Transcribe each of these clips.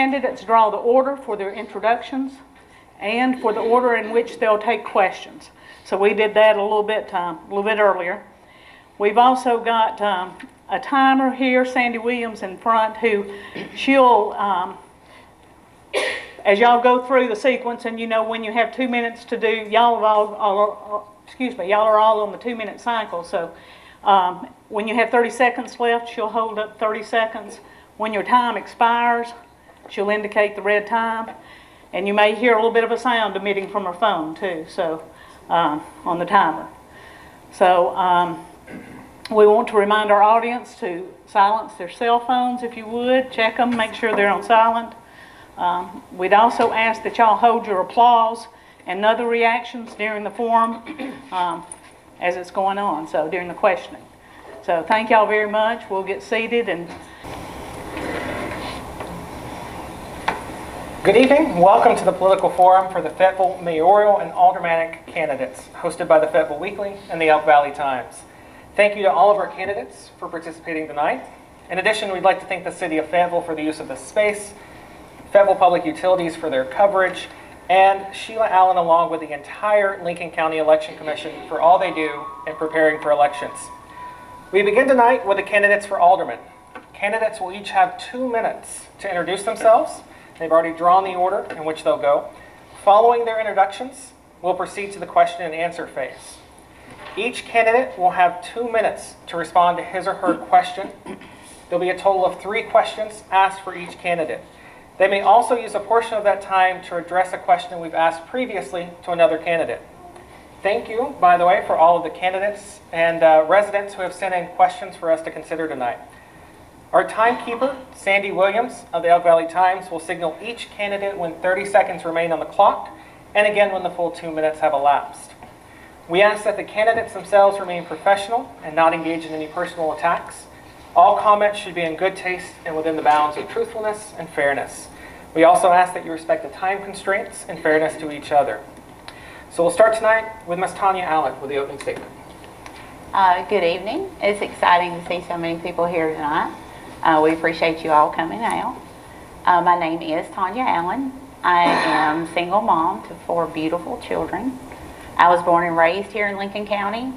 candidates draw the order for their introductions and for the order in which they'll take questions. So we did that a little bit earlier. We've also got a timer here, Sandy Williams in front, who she'll, as y'all go through the sequence, and you know when you have 2 minutes to do, y'all are all on the 2-minute cycle. So when you have 30 seconds left, she'll hold up 30 seconds. When your time expires, she'll indicate the red time, and you may hear a little bit of a sound emitting from her phone too. So on the timer. So we want to remind our audience to silence their cell phones if you would. Check them, make sure they're on silent. We'd also ask that y'all hold your applause and other reactions during the forum as it's going on, so during the questioning. So thank y'all very much. We'll get seated. And good evening. Welcome to the political forum for the Fayetteville mayoral and aldermanic candidates, hosted by the Fayetteville Weekly and the Elk Valley Times. Thank you to all of our candidates for participating tonight. In addition, we'd like to thank the City of Fayetteville for the use of this space, Fayetteville Public Utilities for their coverage, and Sheila Allen along with the entire Lincoln County Election Commission for all they do in preparing for elections. We begin tonight with the candidates for aldermen. Candidates will each have 2 minutes to introduce themselves. They've already drawn the order in which they'll go. Following their introductions, we'll proceed to the question and answer phase. Each candidate will have 2 minutes to respond to his or her question. There'll be a total of 3 questions asked for each candidate. They may also use a portion of that time to address a question we've asked previously to another candidate. Thank you, by the way, for all of the candidates and residents who have sent in questions for us to consider tonight. Our timekeeper, Sandy Williams of the Elk Valley Times, will signal each candidate when 30 seconds remain on the clock, and again when the full 2 minutes have elapsed. We ask that the candidates themselves remain professional and not engage in any personal attacks. All comments should be in good taste and within the bounds of truthfulness and fairness. We also ask that you respect the time constraints and fairness to each other. So we'll start tonight with Ms. Tanya Allen with the opening statement. Good evening. It's exciting to see so many people here tonight. We appreciate you all coming out. My name is Tanya Allen. I am a single mom to 4 beautiful children. I was born and raised here in Lincoln County,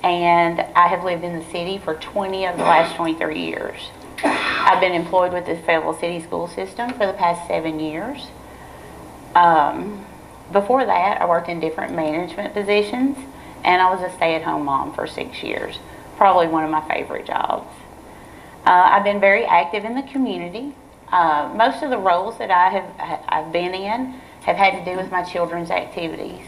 and I have lived in the city for 20 of the last 23 years. I've been employed with the Fayetteville City School System for the past 7 years. Before that, I worked in different management positions, and I was a stay-at-home mom for 6 years. Probably one of my favorite jobs. I've been very active in the community. Most of the roles that I've been in have had to do with my children's activities.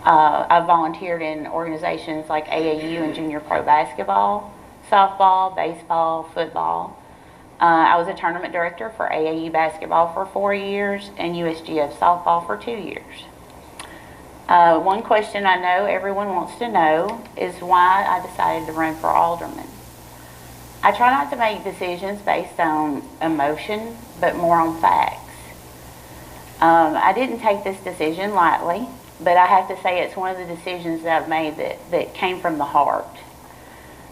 I've volunteered in organizations like AAU and junior pro basketball, softball, baseball, football. I was a tournament director for AAU basketball for 4 years and USGF softball for 2 years. One question I know everyone wants to know is why I decided to run for alderman. I try not to make decisions based on emotion, but more on facts. I didn't take this decision lightly, but I have to say it's one of the decisions that I've made that came from the heart.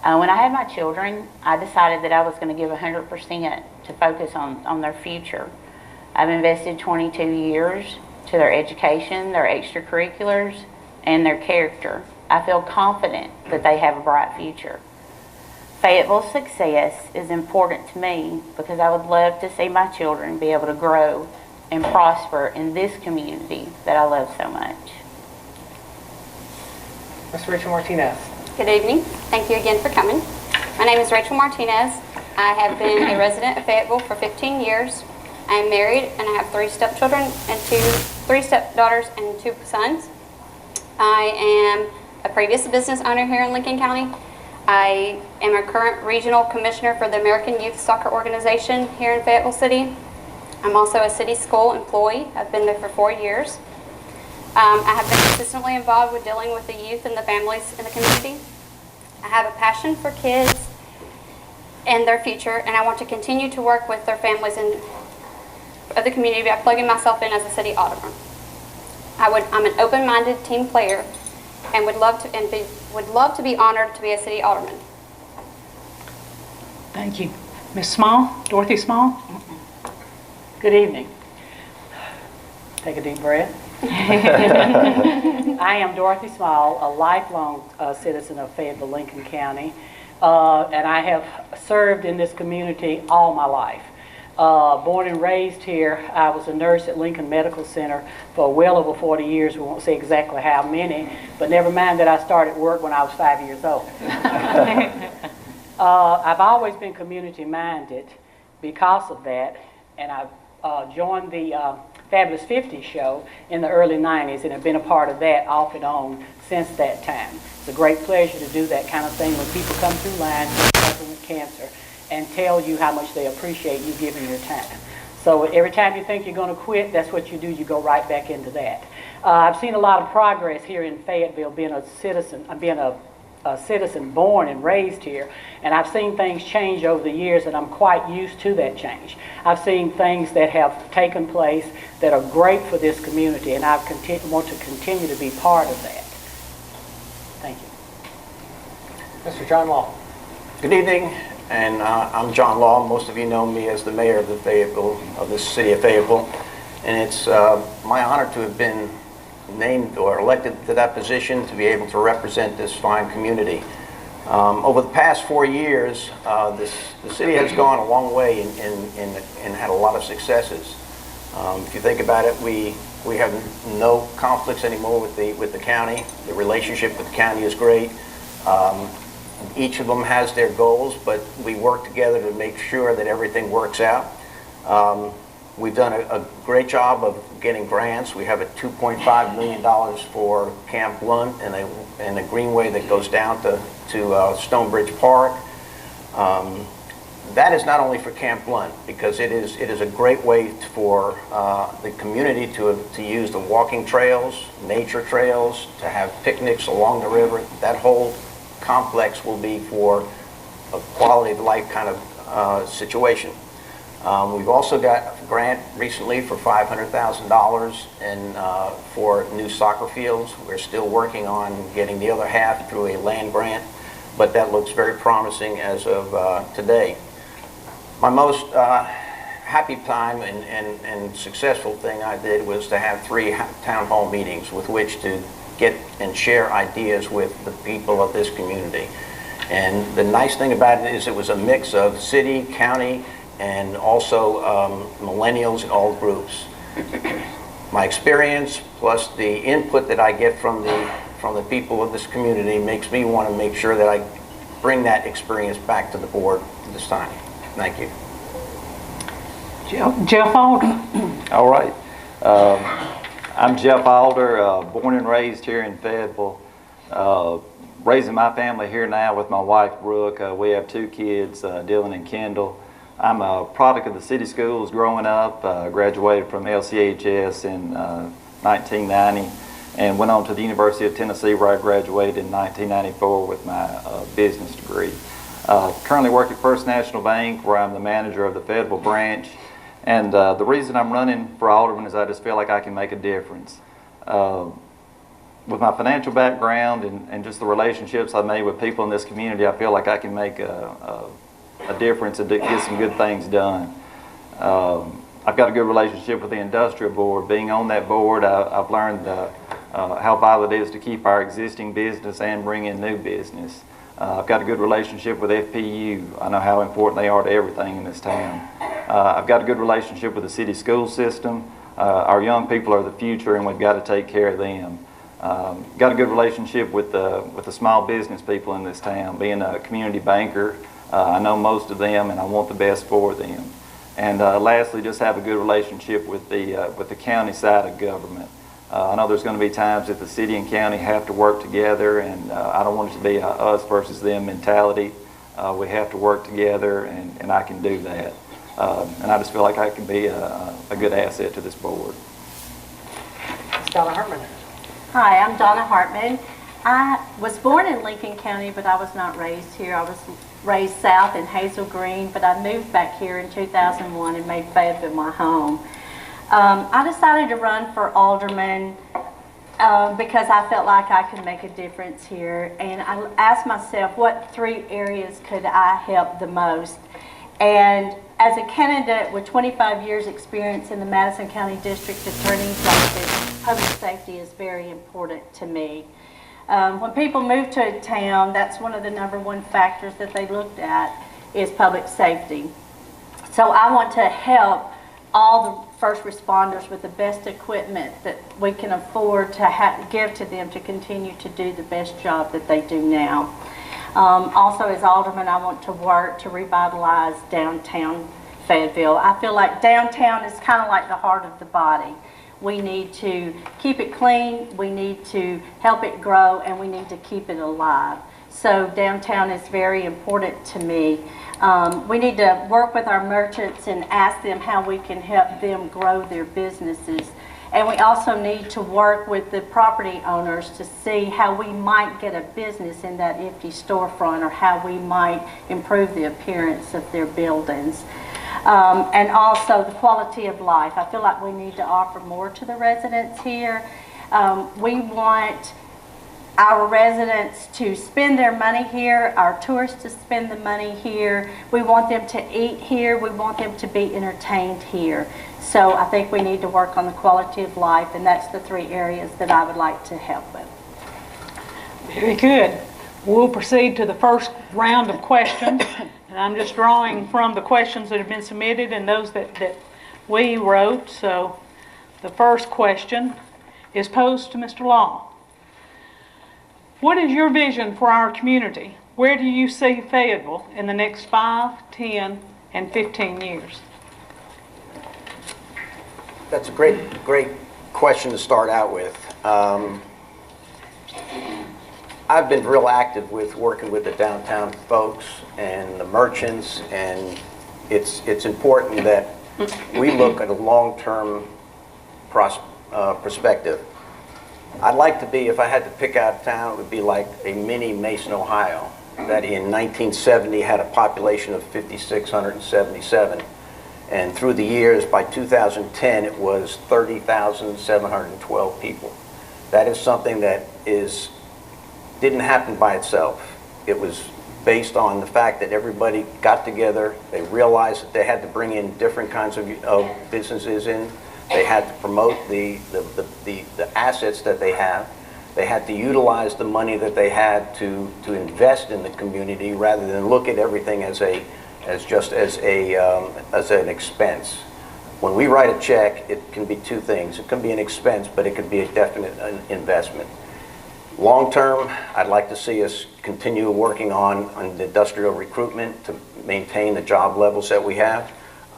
When I had my children, I decided that I was going to give 100% to focus on their future. I've invested 22 years to their education, their extracurriculars, and their character. I feel confident that they have a bright future. Fayetteville's success is important to me because I would love to see my children be able to grow and prosper in this community that I love so much. Ms. Rachel Martinez. Good evening. Thank you again for coming. My name is Rachel Martinez. I have been a resident of Fayetteville for 15 years. I am married and I have 3 stepchildren and 3 stepdaughters and 2 sons. I am a previous business owner here in Lincoln County. I am a current regional commissioner for the American Youth Soccer Organization here in Fayetteville City. I'm also a city school employee. I've been there for 4 years. I have been consistently involved with dealing with the youth and the families in the community. I have a passion for kids and their future, and I want to continue to work with their families and of the community by plugging myself in as a city alderman. I'm an open-minded team player and would love to be honored to be a city alderman. thank you. Ms. Small, Dorothy Small. Good evening. Take a deep breath. I am Dorothy Small, a lifelong citizen of Fayetteville, Lincoln County, and I have served in this community all my life. Born and raised here, I was a nurse at Lincoln Medical Center for well over 40 years. We won't say exactly how many, but never mind that I started work when I was 5 years old. I've always been community-minded because of that, and I've joined the Fabulous 50 show in the early 90s and have been a part of that off and on since that time. It's a great pleasure to do that kind of thing when people come through line suffering with cancer and tell you how much they appreciate you giving your time. So every time you think you're going to quit, that's what you do. You go right back into that. I've seen a lot of progress here in Fayetteville, being a citizen born and raised here, and I've seen things change over the years, and I'm quite used to that change. I've seen things that have taken place that are great for this community, and I want to continue to be part of that. Thank you. Mr. John Law. Good evening, and I'm John Law. Most of you know me as the mayor of the city of Fayetteville, and it's my honor to have been named or elected to that position to be able to represent this fine community. Over the past 4 years, the city has gone a long way and had a lot of successes. If you think about it, we have no conflicts anymore with the county. The relationship with the county is great. Each of them has their goals, but we work together to make sure that everything works out. We've done a great job of getting grants. We have a $2.5 million for Camp Blunt and a greenway that goes down to Stonebridge Park. That is not only for Camp Blunt, because it is a great way for the community to use the walking trails, nature trails, to have picnics along the river. That whole complex will be for a quality of life kind of situation. We've also got a grant recently for $500,000 for new soccer fields. We're still working on getting the other half through a land grant, but that looks very promising as of today. My most happy time and successful thing I did was to have 3 town hall meetings with which to get and share ideas with the people of this community. And the nice thing about it is it was a mix of city, county, and also millennials and all groups. My experience plus the input that I get from the people of this community makes me want to make sure that I bring that experience back to the board this time. Thank you. Jeff Alder. All right. I'm Jeff Alder, born and raised here in Fayetteville. Raising my family here now with my wife, Brooke. We have 2 kids, Dylan and Kendall. I'm a product of the city schools growing up, graduated from LCHS in 1990 and went on to the University of Tennessee where I graduated in 1994 with my business degree. Currently work at First National Bank where I'm the manager of the Fayetteville branch, and the reason I'm running for alderman is I just feel like I can make a difference. With my financial background and just the relationships I've made with people in this community, I feel like I can make a difference and get some good things done. I've got a good relationship with the industrial board. Being on that board, I've learned how vital it is to keep our existing business and bring in new business. I've got a good relationship with FPU. I know how important they are to everything in this town. I've got a good relationship with the city school system. Our young people are the future, and we've got to take care of them. Got a good relationship with the small business people in this town. Being a community banker, I know most of them, and I want the best for them. And lastly, just have a good relationship with the county side of government. I know there's going to be times that the city and county have to work together, and I don't want it to be a us versus them mentality. We have to work together, and I can do that. And I just feel like I can be a good asset to this board. Donna Hartman. Hi, I'm Donna Hartman. I was born in Lincoln County, but I was not raised here. I was raised south in Hazel Green, but I moved back here in 2001 and made Fayetteville my home. I decided to run for alderman because I felt like I could make a difference here. And I asked myself, what 3 areas could I help the most? And As a candidate with 25 years experience in the Madison County District Attorney's Office, public safety is very important to me. When people move to a town, that's one of the #1 factors that they looked at is public safety. So I want to help all the first responders with the best equipment that we can afford to give to them to continue to do the best job that they do now. Also, as alderman, I want to work to revitalize downtown Fayetteville. I feel like downtown is kind of like the heart of the body. We need to keep it clean, we need to help it grow, and we need to keep it alive. So downtown is very important to me. We need to work with our merchants and ask them how we can help them grow their businesses. And we also need to work with the property owners to see how we might get a business in that empty storefront or how we might improve the appearance of their buildings. And also the quality of life. I feel like we need to offer more to the residents here. We want our residents to spend their money here, our tourists to spend the money here. We want them to eat here. We want them to be entertained here. So I think we need to work on the quality of life, and that's the 3 areas that I would like to help with. Very good. We'll proceed to the first round of questions. And I'm just drawing from the questions that have been submitted and those that we wrote. So the first question is posed to Mr. Law. What is your vision for our community? Where do you see Fayetteville in the next 5, 10, and 15 years? That's a great question to start out with. I've been real active with working with the downtown folks and the merchants, and it's important that we look at a long-term perspective. I'd like to be, if I had to pick out a town, it would be like a mini Mason, Ohio, that in 1970 had a population of 5,677. And through the years, by 2010, it was 30,712 people. That is something that didn't happen by itself. It was based on the fact that everybody got together, they realized that they had to bring in different kinds of businesses in. They had to promote the assets that they have. They had to utilize the money that they had to invest in the community rather than look at everything as an expense. When we write a check, it can be 2 things. It can be an expense, but it could be a definite investment. Long term, I'd like to see us continue working on industrial recruitment to maintain the job levels that we have.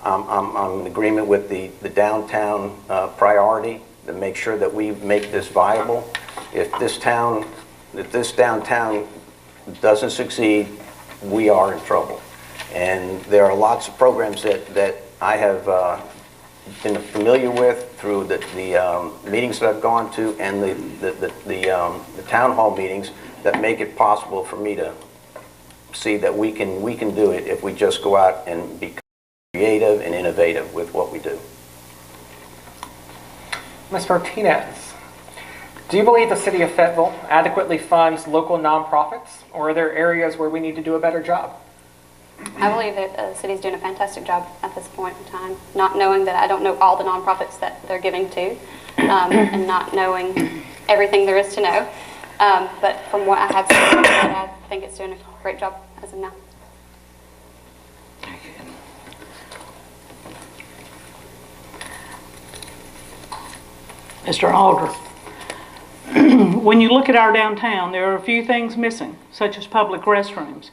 I'm in agreement with the downtown priority to make sure that we make this viable. If this downtown doesn't succeed, we are in trouble. And there are lots of programs that I have been familiar with through the meetings that I've gone to and the town hall meetings that make it possible for me to see that we can do it if we just go out and be creative and innovative with what we do. Ms. Martinez, do you believe the city of Fayetteville adequately funds local nonprofits, or are there areas where we need to do a better job? I believe that the city's doing a fantastic job at this point in time, not knowing that I don't know all the nonprofits that they're giving to, and not knowing everything there is to know. But from what I have seen, I think it's doing a great job as of now. Mr. Alder, when you look at our downtown, there are a few things missing, such as public restrooms.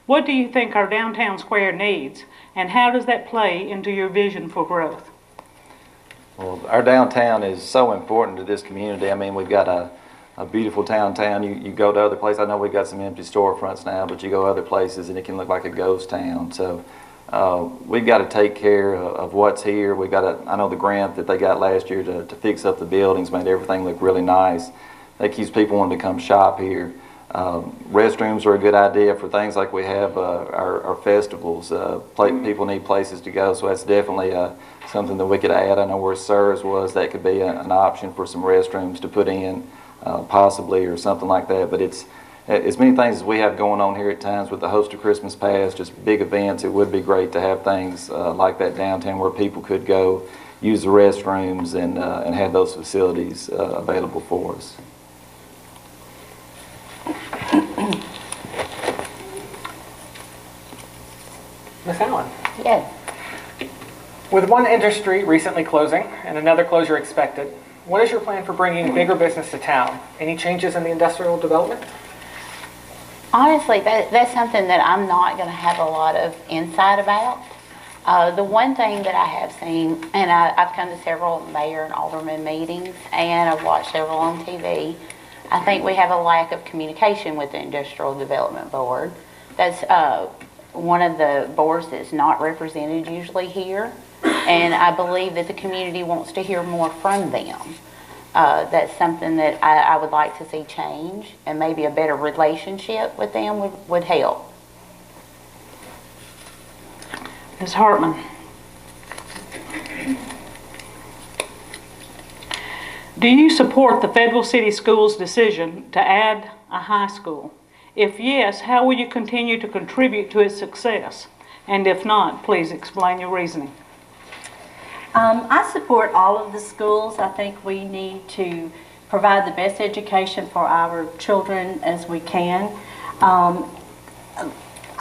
What do you think our downtown square needs, and how does that play into your vision for growth? Well, our downtown is so important to this community. I mean, we've got a beautiful downtown. You go to other places, I know we've got some empty storefronts now, but you go other places and it can look like a ghost town. So we've got to take care of what's here. I know the grant that they got last year to fix up the buildings made everything look really nice. That keeps people wanting to come shop here. Restrooms are a good idea for things like we have our festivals. People need places to go, so that's definitely something that we could add. I know where SERS was, that could be an option for some restrooms to put in, possibly, or something like that. But it's as many things as we have going on here at times with the host of Christmas Pass, just big events, it would be great to have things like that downtown where people could go use the restrooms and have those facilities available for us. Ms. Allen? Yes. With one industry recently closing and another closure expected, what is your plan for bringing bigger business to town? Any changes in the industrial development? Honestly, that's something that I'm not going to have a lot of insight about. The one thing that I have seen, and I've come to several mayor and alderman meetings, and I've watched several on TV, I think we have a lack of communication with the Industrial Development Board. That's one of the boards that's not represented usually here, and I believe that the community wants to hear more from them. That's something that I would like to see change, and maybe a better relationship with them would help. Ms. Hartman. Do you support the Fayetteville City Schools' decision to add a high school? If yes, how will you continue to contribute to its success? And if not, please explain your reasoning. I support all of the schools. I think we need to provide the best education for our children as we can.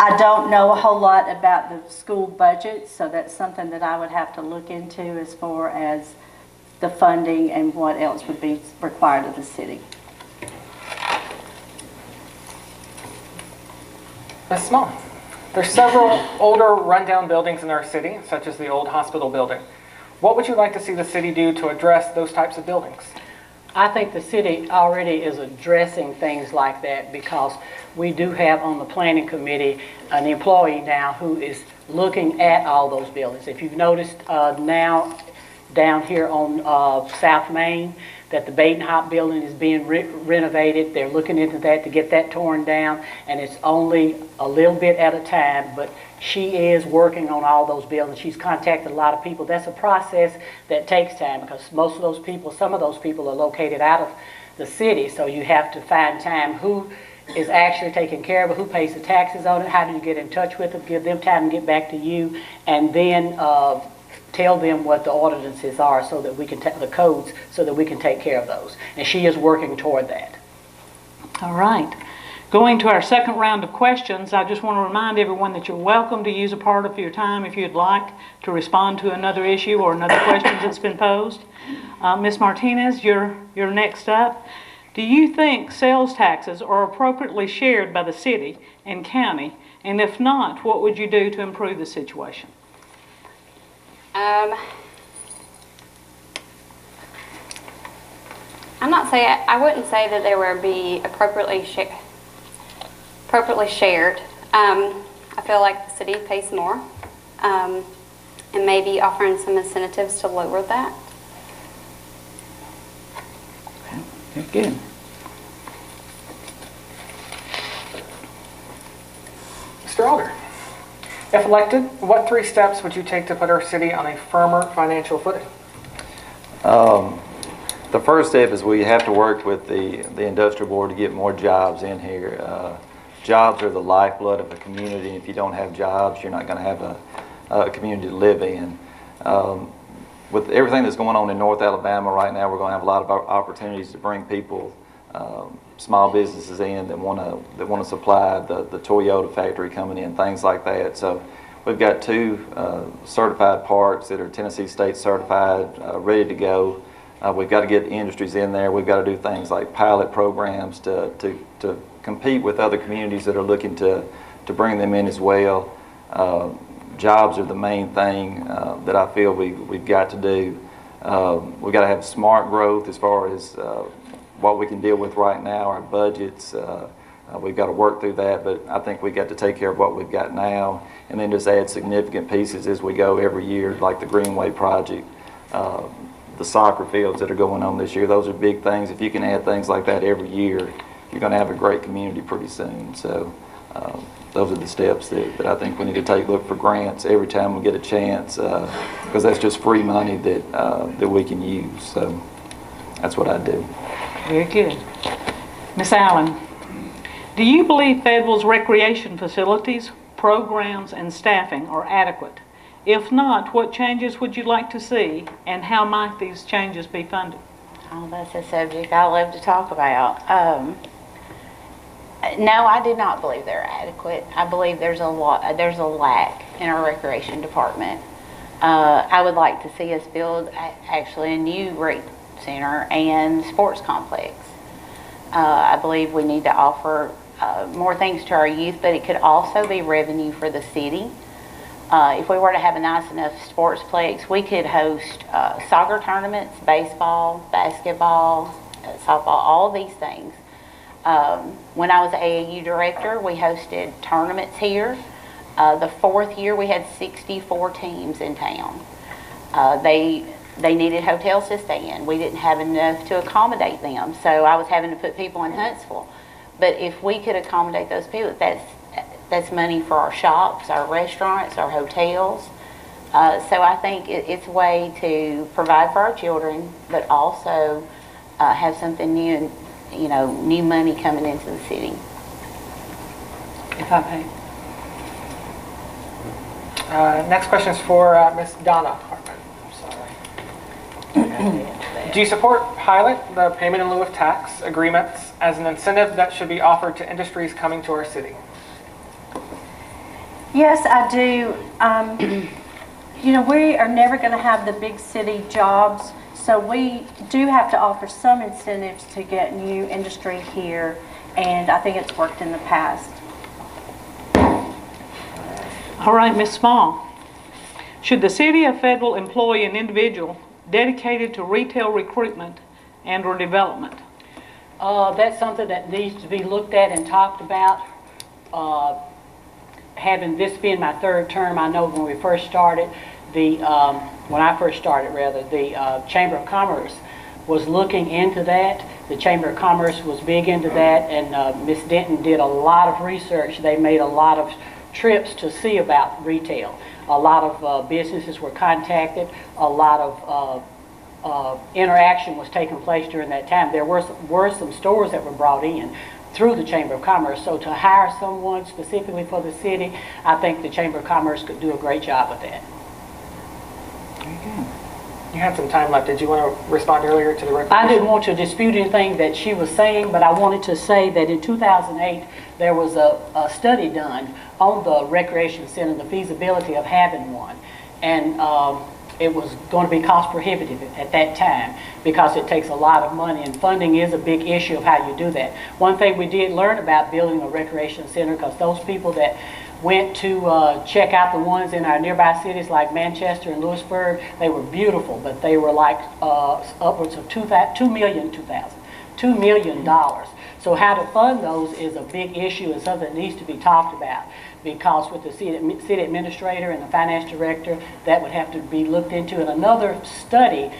I don't know a whole lot about the school budget, so that's something that I would have to look into as far as the funding and what else would be required of the city. Ms. Small? There's several older rundown buildings in our city, such as the old hospital building. What would you like to see the city do to address those types of buildings? I think the city already is addressing things like that because we do have on the planning committee an employee now who is looking at all those buildings. If you've noticed now down here on South Main that the Bait and Hop building is being renovated. They're looking into that to get that torn down, and it's only a little bit at a time, but she is working on all those buildings. She's contacted a lot of people. That's a process that takes time because most of those people, some of those people are located out of the city, so you have to find time who is actually taking care of it, who pays the taxes on it, how do you get in touch with them, give them time to get back to you, and then tell them what the ordinances are so that we can the codes so that we can take care of those. And she is working toward that. All right. Going to our second round of questions, I just want to remind everyone that you're welcome to use a part of your time if you'd like to respond to another issue or another question that's been posed. Ms. Martinez, you're next up. Do you think sales taxes are appropriately shared by the city and county? And if not, what would you do to improve the situation? I wouldn't say that they would be appropriately shared. I feel like the city pays more, and maybe offering some incentives to lower that. Okay, good. Mr. Alder, if elected, what 3 steps would you take to put our city on a firmer financial footing? The first step is we have to work with the industrial board to get more jobs in here. Jobs are the lifeblood of a community. If you don't have jobs, you're not going to have a community to live in. With everything that's going on in North Alabama right now, we're going to have a lot of opportunities to bring people, small businesses in that want to supply the Toyota factory coming in, things like that. So we've got 2 certified parks that are Tennessee State certified, ready to go. We've got to get industries in there. We've got to do things like pilot programs to compete with other communities that are looking to bring them in as well. Jobs are the main thing that I feel we've got to do. We've got to have smart growth as far as what we can deal with right now, our budgets. We've got to work through that, but I think we've got to take care of what we've got now and then just add significant pieces as we go every year, like the Greenway project, the soccer fields that are going on this year. Those are big things. If you can add things like that every year, you're going to have a great community pretty soon. So those are the steps that I think we need to take. Look for grants every time we get a chance because that's just free money that we can use. So that's what I do. Very good. Ms. Allen, Do you believe Fayetteville's recreation facilities, programs, and staffing are adequate? If not, what changes would you like to see, and how might these changes be funded? Oh, that's a subject I love to talk about. No, I do not believe they're adequate. I believe there's a lack in our recreation department. I would like to see us build actually a new rec center and sports complex. I believe we need to offer more things to our youth, but it could also be revenue for the city. If we were to have a nice enough sportsplex, we could host soccer tournaments, baseball, basketball, softball, all of these things. When I was AAU director, we hosted tournaments here. The 4th year, we had 64 teams in town. They needed hotels to stay in. We didn't have enough to accommodate them, so I was having to put people in Huntsville. But if we could accommodate those people, that's money for our shops, our restaurants, our hotels. So I think it's a way to provide for our children, but also have something new and, new money coming into the city. If I may. Next question is for Ms. Donna Hartman. I'm sorry. Do you support pilot, the payment in lieu of tax agreements, as an incentive that should be offered to industries coming to our city? Yes, I do. We are never going to have the big city jobs, so we do have to offer some incentives to get new industry here, and I think it's worked in the past. All right, Ms. Small. Should the city of Fayetteville employ an individual dedicated to retail recruitment and or development? That's something that needs to be looked at and talked about. Having this being my 3rd term, I know when we first started, the Chamber of Commerce was looking into that. The Chamber of Commerce was big into that, and Ms. Denton did a lot of research. They made a lot of trips to see about retail. A lot of businesses were contacted. A lot of interaction was taking place during that time. There were some stores that were brought in through the Chamber of Commerce. So to hire someone specifically for the city, I think the Chamber of Commerce could do a great job with that. You had some time left. Did you want to respond earlier to the recognition? I didn't want to dispute anything that she was saying, but I wanted to say that in 2008, there was a study done on the recreation center, the feasibility of having one. And it was going to be cost prohibitive at that time because it takes a lot of money, and funding is a big issue of how you do that. One thing we did learn about building a recreation center, because those people that went to check out the ones in our nearby cities like Manchester and Lewisburg, they were beautiful, but they were like upwards of $2 million. So how to fund those is a big issue and something that needs to be talked about, because with the city administrator and the finance director, that would have to be looked into. And another study,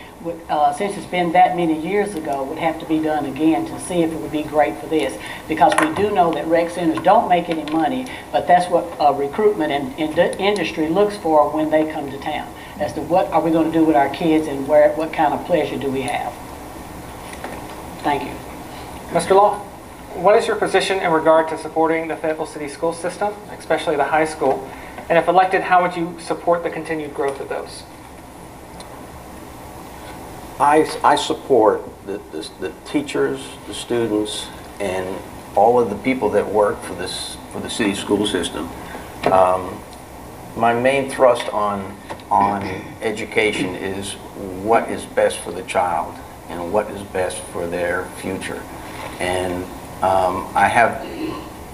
since it's been that many years ago, would have to be done again to see if it would be great for this. Because we do know that rec centers don't make any money, but that's what recruitment and industry looks for when they come to town, as to what are we going to do with our kids and what kind of pleasure do we have. Thank you. Mr. Law, what is your position in regard to supporting the Fayetteville City school system, especially the high school? And if elected, how would you support the continued growth of those? I support the teachers, the students, and all of the people that work for the city school system. My main thrust on education is what is best for the child and what is best for their future. And I have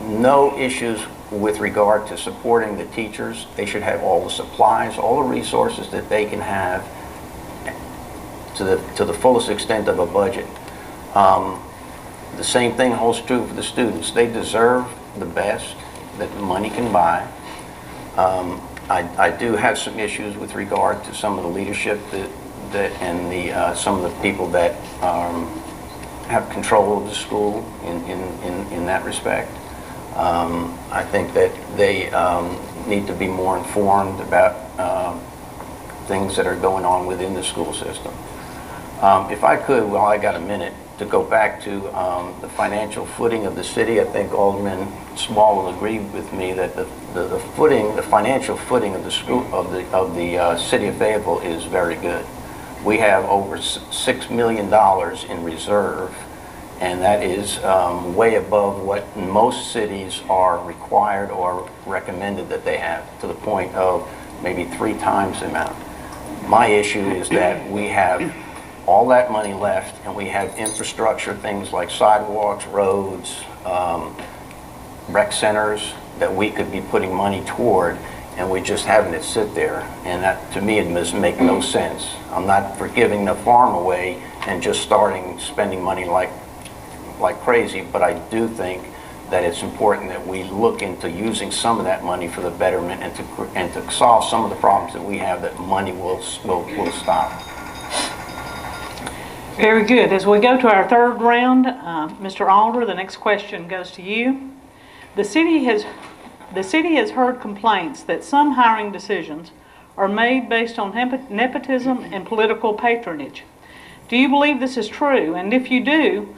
no issues with regard to supporting the teachers. They should have all the supplies, all the resources that they can have to the fullest extent of a budget. The same thing holds true for the students. They deserve the best that money can buy. I do have some issues with regard to some of the leadership and some of the people that have control of the school in that respect. I think that they need to be more informed about things that are going on within the school system. If I could, while I got a minute, to go back to the financial footing of the city, I think Alderman Small will agree with me that the footing, the financial footing of the school of the city of Fayetteville is very good. We have over $6 million in reserve, and that is way above what most cities are required or recommended that they have, to the point of maybe 3 times the amount. My issue is that we have all that money left, and we have infrastructure, things like sidewalks, roads, rec centers that we could be putting money toward, and we just having it sit there. And that, to me, it must make no sense. I'm not for giving the farm away and just starting spending money like crazy, but I do think that it's important that we look into using some of that money for the betterment and to solve some of the problems that we have, that money will stop. Very good. As we go to our third round, Mr. Alder, the next question goes to you. The city has heard complaints that some hiring decisions are made based on nepotism and political patronage. Do you believe this is true? And if you do,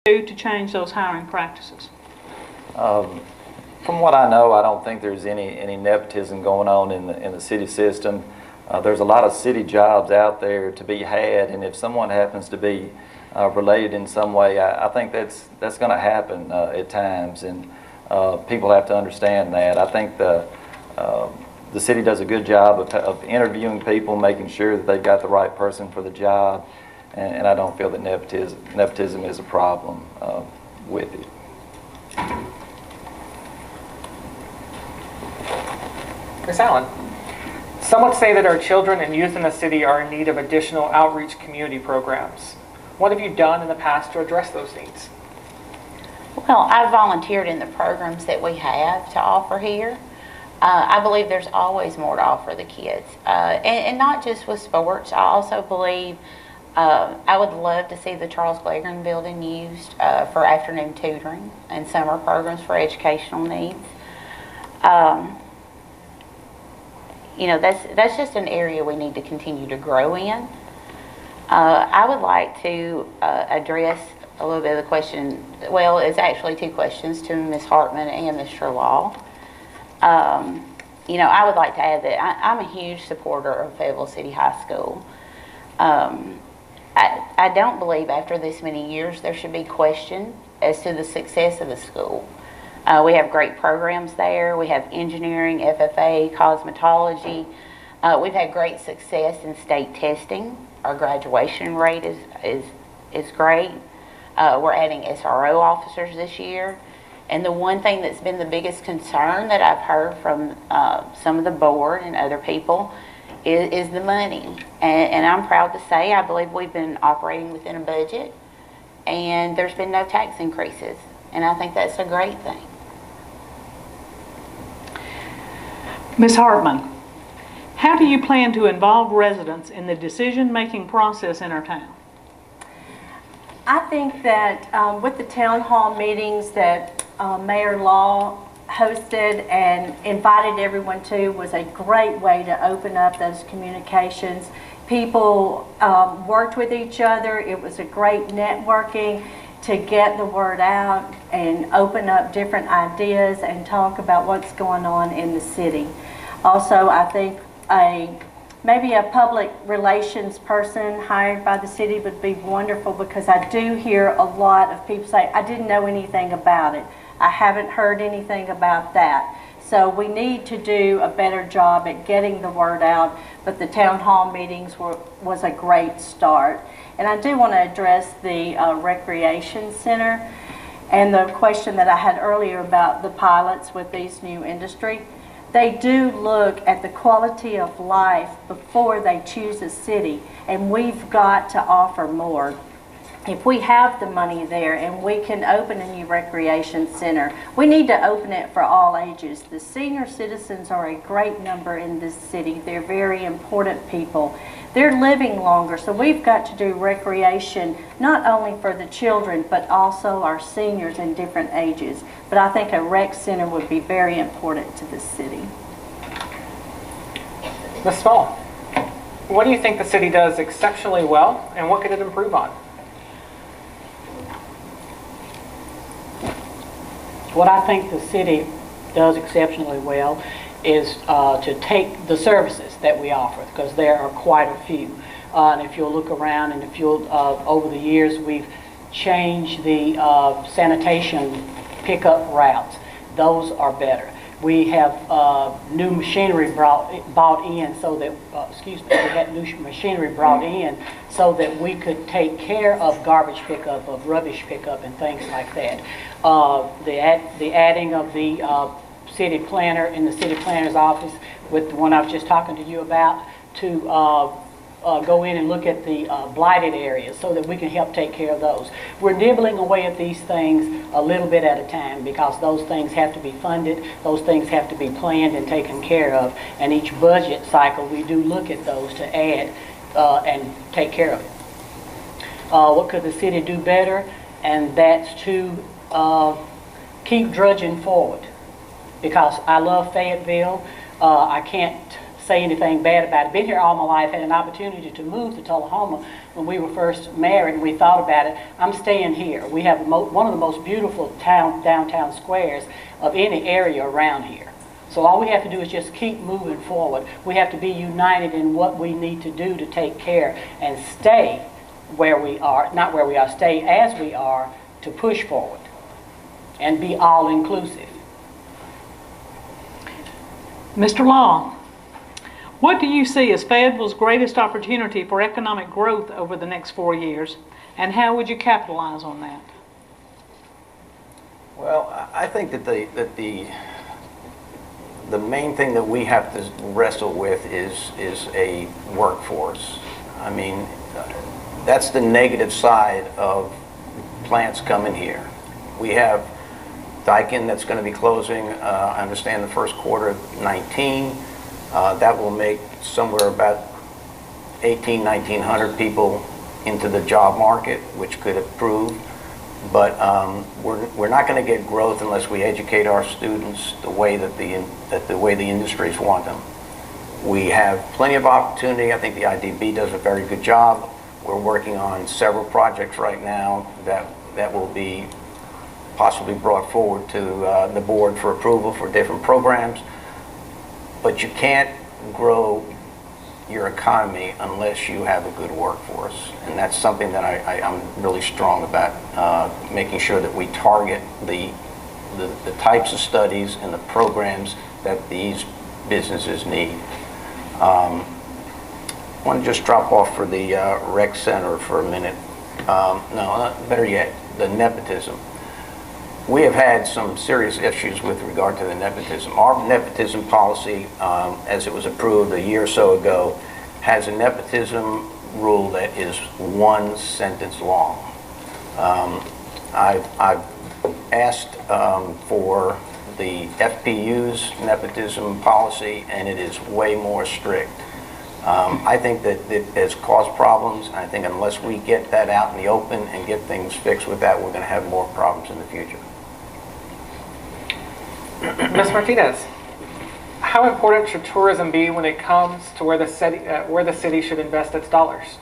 what do you do to change those hiring practices? From what I know, I don't think there's any nepotism going on in the city system. There's a lot of city jobs out there to be had, and if someone happens to be related in some way, I think that's going to happen at times, and people have to understand that. I think the city does a good job of interviewing people, making sure that they've got the right person for the job, and I don't feel that nepotism is a problem with it. Ms. Allen, some would say that our children and youth in the city are in need of additional outreach community programs. What have you done in the past to address those needs? Well, I've volunteered in the programs that we have to offer here. I believe there's always more to offer the kids, and not just with sports. I also believe I would love to see the Charles Glegron building used for afternoon tutoring and summer programs for educational needs. You know, that's just an area we need to continue to grow in. I would like to address a little bit of the question. Well, it's actually 2 questions to Ms. Hartman and Mr. Law. You know, I would like to add that I'm a huge supporter of Fayetteville City High School. I don't believe after this many years there should be question as to the success of the school. We have great programs there. We have engineering, FFA, cosmetology. We've had great success in state testing. Our graduation rate is great. We're adding SRO officers this year. And the one thing that's been the biggest concern that I've heard from some of the board and other people is the money. And I'm proud to say I believe we've been operating within a budget, and there's been no tax increases. And I think that's a great thing. Ms. Hartman, how do you plan to involve residents in the decision-making process in our town? I think that with the town hall meetings that Mayor Law hosted and invited everyone to was a great way to open up those communications. People worked with each other. It was a great networking to get the word out and open up different ideas and talk about what's going on in the city. Also, I think maybe a public relations person hired by the city would be wonderful, because I do hear a lot of people say, I didn't know anything about it. I haven't heard anything about that. So we need to do a better job at getting the word out, but the town hall meetings was a great start. And I do want to address the recreation center and the question that I had earlier about the pilots with these new industry. They do look at the quality of life before they choose a city, and we've got to offer more. If we have the money there and we can open a new recreation center, we need to open it for all ages. The senior citizens are a great number in this city. They're very important people. They're living longer, so we've got to do recreation not only for the children but also our seniors in different ages. But I think a rec center would be very important to this city. Ms. Small, what do you think the city does exceptionally well, and what could it improve on? What I think the city does exceptionally well is to take the services that we offer, because there are quite a few. And if you'll look around, and if you'll, over the years, we've changed the sanitation pickup routes. Those are better. We have new machinery bought in so that, we had new machinery brought in so that we could take care of garbage pickup, of rubbish pickup, and things like that. The adding of the city planner in the city planner's office, with the one I was just talking to you about, to go in and look at the blighted areas so that we can help take care of those. We're nibbling away at these things a little bit at a time, because those things have to be funded, those things have to be planned and taken care of, and each budget cycle we do look at those to add and take care of it. What could the city do better? And that's to keep drudging forward, because I love Fayetteville. I can't say anything bad about it. Been here all my life, had an opportunity to move to Tullahoma when we were first married, and we thought about it. I'm staying here. We have one of the most beautiful downtown squares of any area around here. So all we have to do is just keep moving forward. We have to be united in what we need to do to take care and stay where we are, not where we are, stay as we are, to push forward and be all-inclusive. Mr. Long, what do you see as Fayetteville's greatest opportunity for economic growth over the next 4 years, and how would you capitalize on that? Well, I think that the main thing that we have to wrestle with is a workforce. I mean, that's the negative side of plants coming here. We have Daikin that's going to be closing, I understand, the first quarter of 19. That will make somewhere about 1,900 people into the job market, which could improve. But we're not going to get growth unless we educate our students the way that the way the industries want them. We have plenty of opportunity. I think the IDB does a very good job. We're working on several projects right now that will be possibly brought forward to the board for approval for different programs. But you can't grow your economy unless you have a good workforce. And that's something that I'm really strong about, making sure that we target the types of studies and the programs that these businesses need. I want to just drop off for the rec center for a minute. No, better yet, the nepotism. We have had some serious issues with regard to the nepotism. Our nepotism policy, as it was approved a year or so ago, has a nepotism rule that is one sentence long. I've asked for the FPU's nepotism policy, and it is way more strict. I think that it has caused problems. I think unless we get that out in the open and get things fixed with that, we're going to have more problems in the future. Ms. Martinez, how important should tourism be when it comes to where the city should invest its dollars?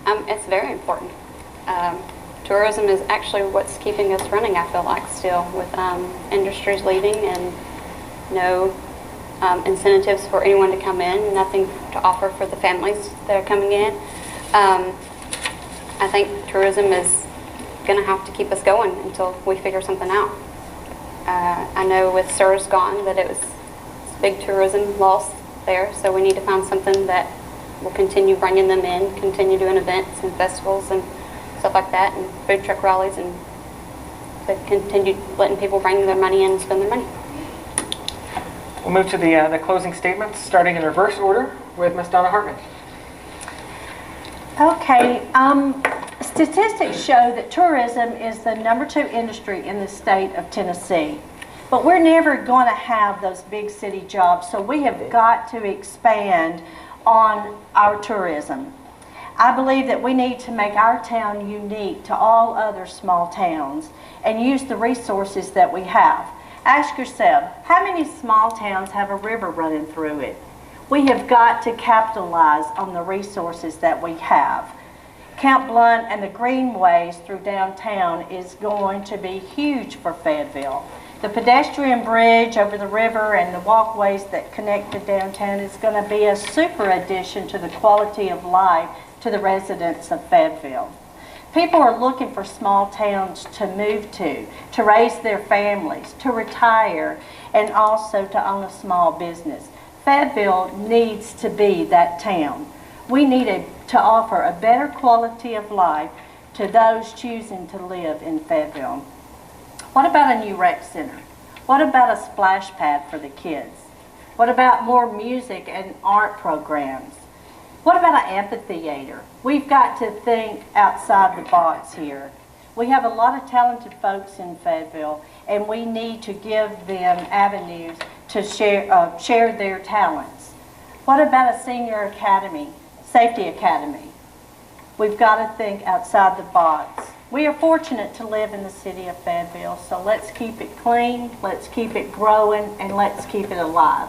It's very important. Tourism is actually what's keeping us running, I feel like, still, with industries leaving and no incentives for anyone to come in, nothing to offer for the families that are coming in. I think tourism is going to have to keep us going until we figure something out. I know with SUR's gone that it was big tourism loss there, so we need to find something that will continue bringing them in, continue doing events and festivals and stuff like that, and food truck rallies, and to continue letting people bring their money in and spend their money. We'll move to the closing statements, starting in reverse order with Ms. Donna Hartman. Okay, statistics show that tourism is the #2 industry in the state of Tennessee. But we're never going to have those big city jobs, so we have got to expand on our tourism. I believe that we need to make our town unique to all other small towns and use the resources that we have. Ask yourself, how many small towns have a river running through it? We have got to capitalize on the resources that we have. Camp Blunt and the greenways through downtown is going to be huge for Fayetteville. The pedestrian bridge over the river and the walkways that connect to downtown is going to be a super addition to the quality of life to the residents of Fayetteville. People are looking for small towns to move to raise their families, to retire, and also to own a small business. Fayetteville needs to be that town. We need to offer a better quality of life to those choosing to live in Fayetteville. What about a new rec center? What about a splash pad for the kids? What about more music and art programs? What about an amphitheater? We've got to think outside the box here. We have a lot of talented folks in Fayetteville, and we need to give them avenues to share their talents. What about a senior academy, safety academy? We've got to think outside the box. We are fortunate to live in the city of Fayetteville, so let's keep it clean, let's keep it growing, and let's keep it alive.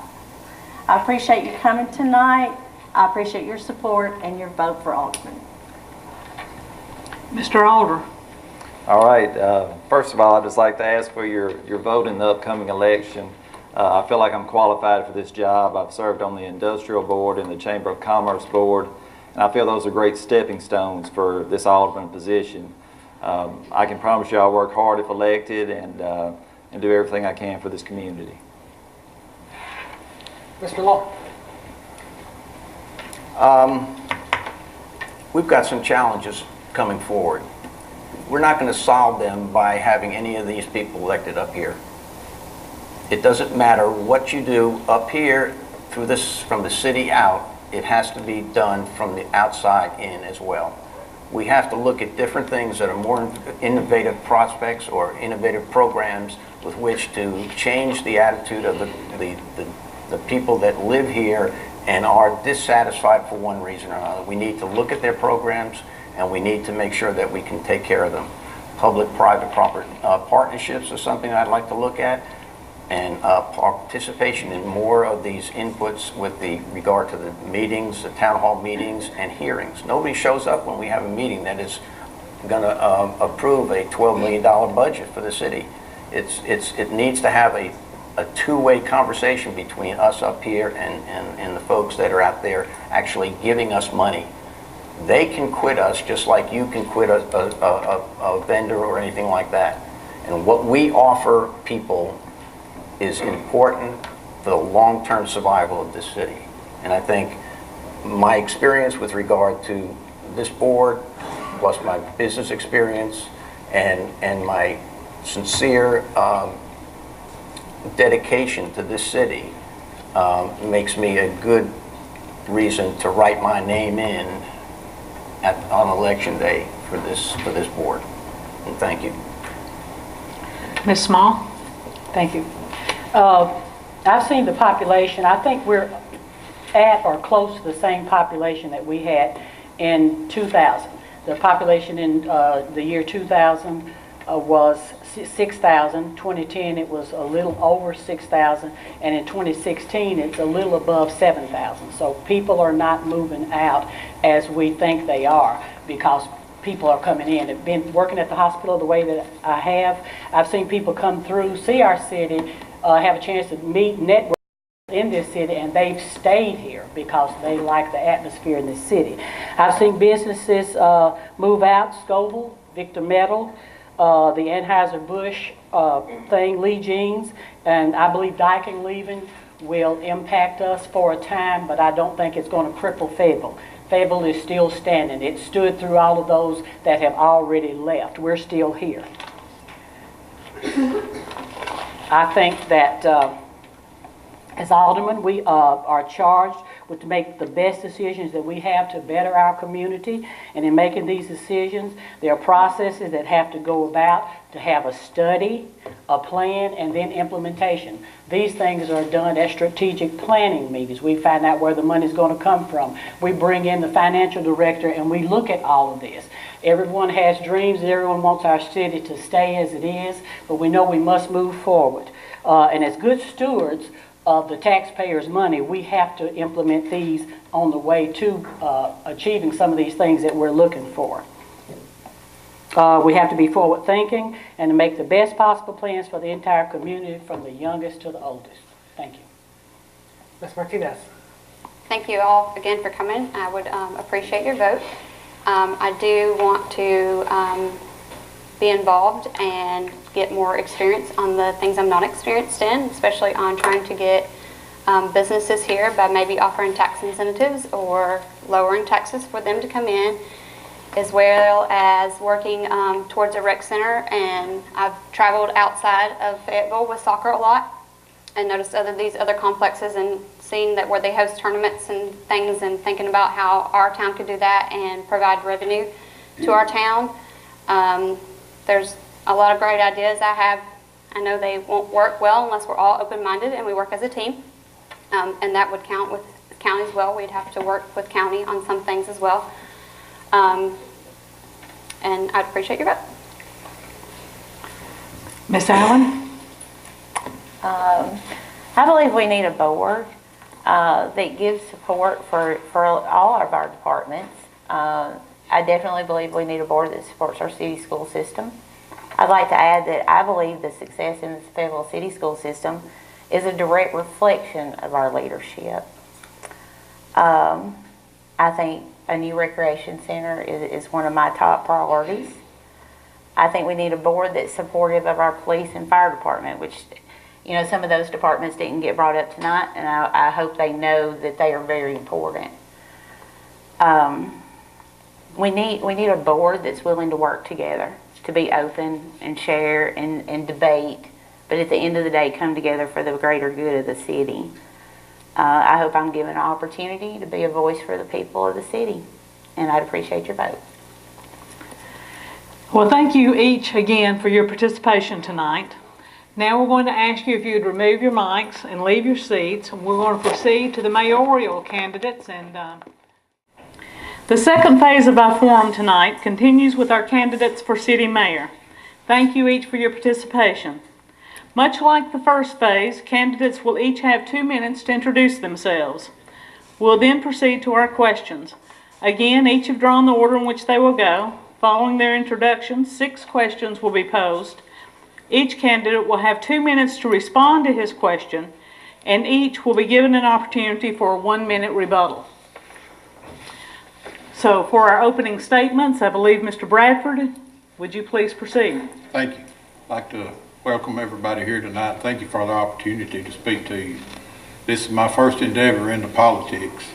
I appreciate you coming tonight. I appreciate your support and your vote for Alderman. Mr. Alder. All right. First of all, I'd just like to ask for your vote in the upcoming election. I feel like I'm qualified for this job. I've served on the Industrial Board and the Chamber of Commerce Board, and I feel those are great stepping stones for this Alderman position. I can promise you I'll work hard if elected and do everything I can for this community. Mr. Law. We've got some challenges coming forward. We're not going to solve them by having any of these people elected up here. It doesn't matter what you do up here through this, from the city out, it has to be done from the outside in as well. We have to look at different things that are more innovative prospects or innovative programs with which to change the attitude of the people that live here and are dissatisfied for one reason or another. We need to look at their programs, and we need to make sure that we can take care of them. Public-private partnerships is something I'd like to look at, and participation in more of these inputs with regard to the meetings, the town hall meetings, and hearings. Nobody shows up when we have a meeting that is going to approve a $12 million budget for the city. It needs to have a two-way conversation between us up here and the folks that are out there actually giving us money. They can quit us just like you can quit a vendor or anything like that. And what we offer people is important for the long-term survival of this city. And I think my experience with regard to this board, plus my business experience and my sincere dedication to this city makes me a good reason to write my name in on election day for this board. And thank you. Ms. Small. Thank you. I've seen the population. I think we're at or close to the same population that we had in 2000. The population in the year 2000 was 6,000. 2010 it was a little over 6,000, and in 2016 it's a little above 7,000. So people are not moving out as we think they are, because people are coming in. I've been working at the hospital the way that I have. I've seen people come through, see our city, have a chance to meet, network in this city, and they've stayed here because they like the atmosphere in this city. I've seen businesses move out, Scoville, Victor Metal, the Anheuser-Busch thing, Lee Jeans, and I believe Dyking leaving will impact us for a time, but I don't think it's going to cripple Fayetteville. Fayetteville is still standing. It stood through all of those that have already left. We're still here. I think that as aldermen, we are charged with to make the best decisions that we have to better our community. And in making these decisions, there are processes that have to go about to have a study, a plan, and then implementation. These things are done at strategic planning meetings. We find out where the money is going to come from. We bring in the financial director and we look at all of this. Everyone has dreams. Everyone wants our city to stay as it is, but we know we must move forward. And as good stewards of the taxpayers' money, we have to implement these on the way to achieving some of these things that we're looking for. We have to be forward-thinking and to make the best possible plans for the entire community, from the youngest to the oldest. Thank you. Ms. Martinez. Thank you all again for coming. I would appreciate your vote. I do want to be involved and get more experience on the things I'm not experienced in, especially on trying to get businesses here by maybe offering tax incentives or lowering taxes for them to come in, as well as working towards a rec center. And I've traveled outside of Fayetteville with soccer a lot and noticed these other complexes and seeing that where they host tournaments and things, and thinking about how our town could do that and provide revenue to our town. There's a lot of great ideas I have. I know they won't work well unless we're all open-minded and we work as a team. And that would count with county as well. We'd have to work with county on some things as well. And I'd appreciate your vote. Ms. Allen? I believe we need a board that gives support for all of our departments. I definitely believe we need a board that supports our city school system. I'd like to add that I believe the success in the Fayetteville city school system is a direct reflection of our leadership. I think a new recreation center is one of my top priorities. I think we need a board that's supportive of our police and fire department, which, you know, some of those departments didn't get brought up tonight, and I hope they know that they are very important. We need a board that's willing to work together, to be open and share and debate, but at the end of the day, come together for the greater good of the city. I hope I'm given an opportunity to be a voice for the people of the city, and I'd appreciate your vote. Well, thank you each again for your participation tonight. Now we're going to ask you if you'd remove your mics and leave your seats, and we're going to proceed to the mayoral candidates. And the second phase of our forum tonight continues with our candidates for city mayor. Thank you each for your participation. Much like the first phase, candidates will each have 2 minutes to introduce themselves. We'll then proceed to our questions. Again, each have drawn the order in which they will go. Following their introduction, 6 questions will be posed. Each candidate will have 2 minutes to respond to his question, and each will be given an opportunity for a 1-minute rebuttal. So for our opening statements, I believe Mr. Bradford, would you please proceed? Thank you. I'd like to welcome everybody here tonight. Thank you for the opportunity to speak to you. This is my first endeavor into politics,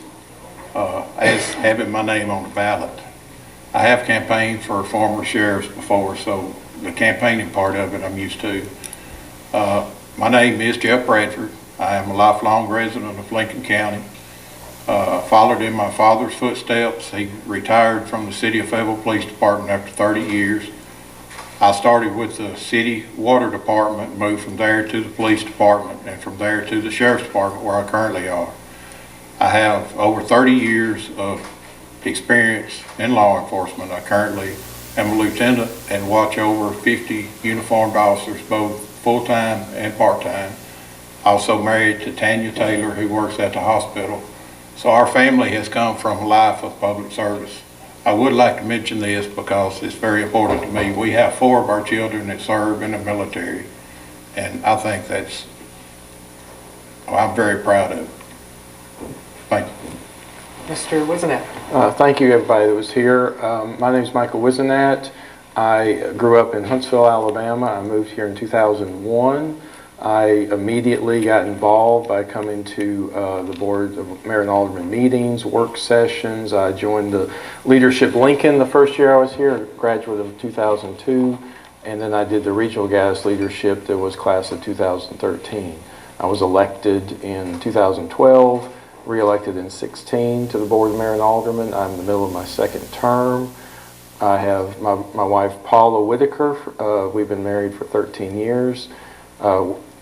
as having my name on the ballot. I have campaigned for former sheriffs before, so the campaigning part of it I'm used to. My name is Jeff Bradford. I am a lifelong resident of Lincoln County. Followed in my father's footsteps. He retired from the City of Fayetteville Police Department after 30 years. I started with the city water department, moved from there to the police department, and from there to the sheriff's department where I currently are. I have over 30 years of experience in law enforcement. I currently am a lieutenant and watch over 50 uniformed officers, both full-time and part-time. Also married to Tanya Taylor, who works at the hospital. So our family has come from a life of public service. I would like to mention this because it's very important to me. We have 4 of our children that serve in the military, and I think I'm very proud of it. Thank you. Mr. Wisenat. Thank you, everybody that was here. My name is Michael Wisenat. I grew up in Huntsville, Alabama. I moved here in 2001. I immediately got involved by coming to the board of mayor and alderman meetings, work sessions. I joined the Leadership Lincoln the first year I was here, a graduate of 2002, and then I did the regional gas leadership that was class of 2013. I was elected in 2012, re-elected in 16 to the board of mayor and alderman. I'm in the middle of my 2nd term. I have my wife Paula Whitaker. We've been married for 13 years.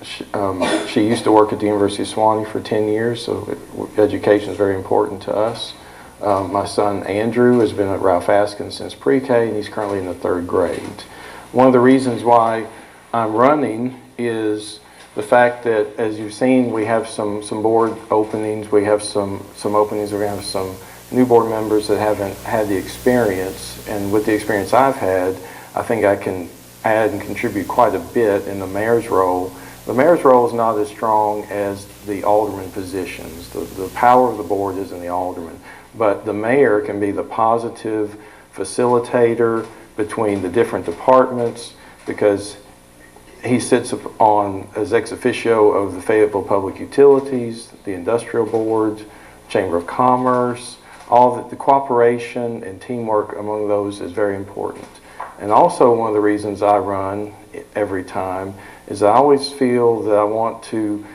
She used to work at the University of Sewanee for 10 years, so education is very important to us. My son Andrew has been at Ralph Askins since pre-K, and he's currently in the 3rd grade. One of the reasons why I'm running is the fact that, as you've seen, we have some board openings, we have some openings, we're going to have some new board members that haven't had the experience, and with the experience I've had, I think I can add and contribute quite a bit in the mayor's role. The mayor's role is not as strong as the alderman positions. The power of the board is in the alderman, but the mayor can be the positive facilitator between the different departments, because he sits on as ex officio of the Fayetteville Public Utilities, the Industrial Board, Chamber of Commerce. All the cooperation and teamwork among those is very important. And also, one of the reasons I run every time is I always feel that I want to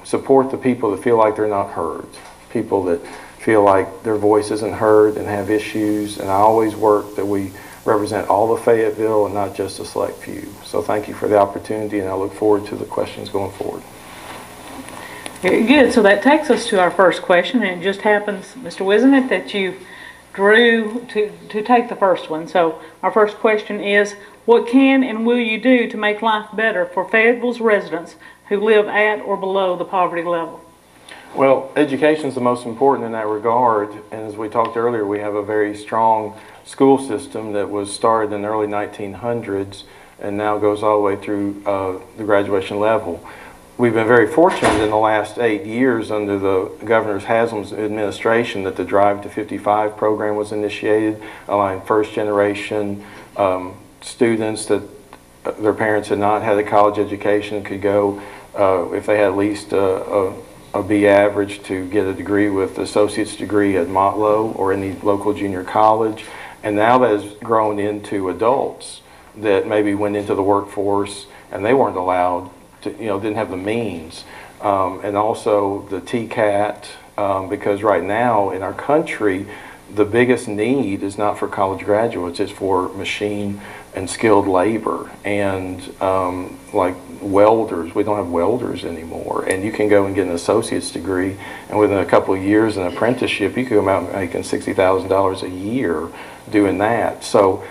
support the people that feel like they're not heard, people that feel like their voice isn't heard and have issues, and I always work that we represent all of Fayetteville and not just a select few. So thank you for the opportunity, and I look forward to the questions going forward. Very good. So that takes us to our first question, and it just happens, Mr. Wisenett, that you drew to take the first one. So our first question is, what can and will you do to make life better for Fayetteville's residents who live at or below the poverty level? Well, education is the most important in that regard, and as we talked earlier, we have a very strong school system that was started in the early 1900s and now goes all the way through the graduation level. We've been very fortunate in the last 8 years under the Governor Haslam's administration that the Drive to 55 program was initiated, allowing first generation students that their parents had not had a college education could go, if they had at least a B average, to get a degree with the associate's degree at Motlow or any local junior college. And now that has grown into adults that maybe went into the workforce and they weren't allowed to, didn't have the means. And also the TCAT, because right now in our country, the biggest need is not for college graduates, it's for machine and skilled labor. And like welders, we don't have welders anymore. And you can go and get an associate's degree, and within a couple of years, an apprenticeship, you can come out making $60,000 a year doing that. So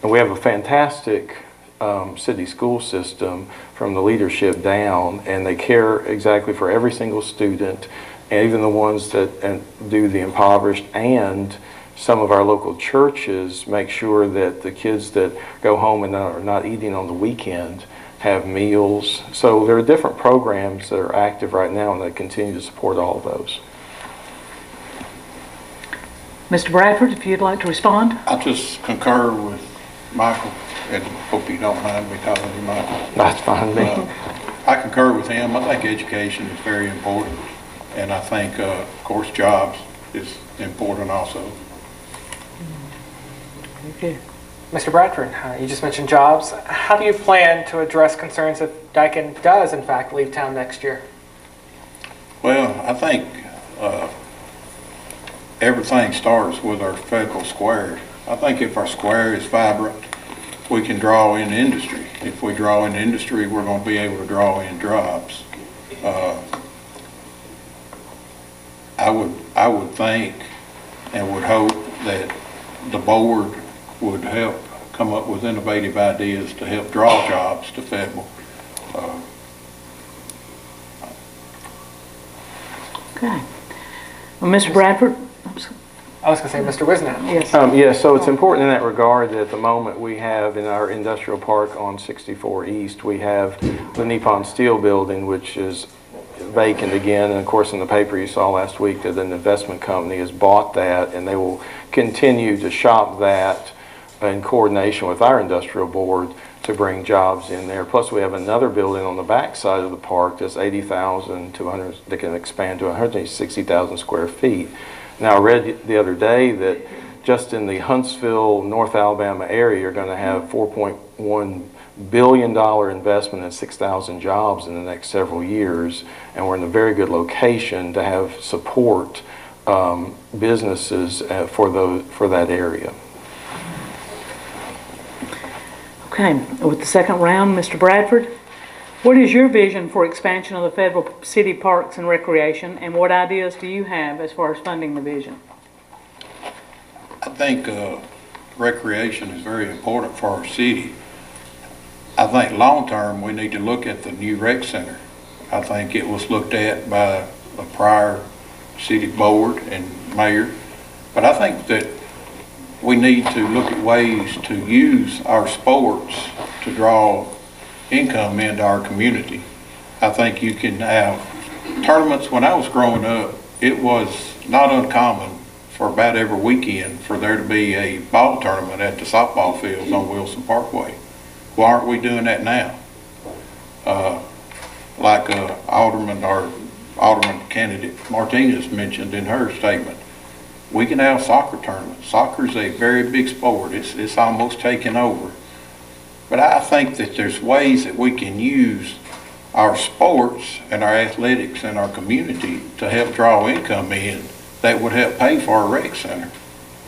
we have a fantastic city school system from the leadership down, and they care exactly for every single student, and even the ones that do the impoverished. And some of our local churches make sure that the kids that go home and are not eating on the weekend have meals. So there are different programs that are active right now, and they continue to support all of those. Mr. Bradford, if you'd like to respond. I just concur with Michael, and hope you don't mind me calling you Michael. That's fine with me. I concur with him. I think education is very important, and I think, of course, jobs is important also. Okay. Mr. Bradford, you just mentioned jobs. How do you plan to address concerns if Daikin does, in fact, leave town next year? Well, I think everything starts with our Fayetteville Square. I think if our square is vibrant, we can draw in industry. If we draw in industry, we're going to be able to draw in jobs. I would think and would hope that the board would help come up with innovative ideas to help draw jobs to Fayetteville. Okay. Well, Mr. Bradford. I was going to say Mr. Wisnett. Yes. Yes, so it's important in that regard that at the moment we have in our industrial park on 64 East, we have the Nippon Steel building, which is vacant again. And of course, in the paper you saw last week that an investment company has bought that, and they will continue to shop that in coordination with our industrial board to bring jobs in there. Plus, we have another building on the back side of the park that's 80,000 to 100, that can expand to 160,000 square feet. Now, I read the other day that just in the Huntsville, North Alabama area, you're going to have $4.1 billion investment in 6,000 jobs in the next several years, and we're in a very good location to have support businesses for that area. Okay, with the second round, Mr. Bradford, what is your vision for expansion of the Fayetteville City Parks and Recreation, and what ideas do you have as far as funding the vision? I think recreation is very important for our city. I think long-term, we need to look at the new rec center. I think it was looked at by a prior city board and mayor, but I think that we need to look at ways to use our sports to draw income into our community. I think you can have tournaments. When I was growing up, it was not uncommon for about every weekend for there to be a ball tournament at the softball fields on Wilson Parkway. Why aren't we doing that now? Like Alderman candidate Martinez mentioned in her statement, we can have soccer tournaments. Soccer is a very big sport. It's almost taken over. But I think that there's ways that we can use our sports and our athletics and our community to help draw income in that would help pay for our rec center.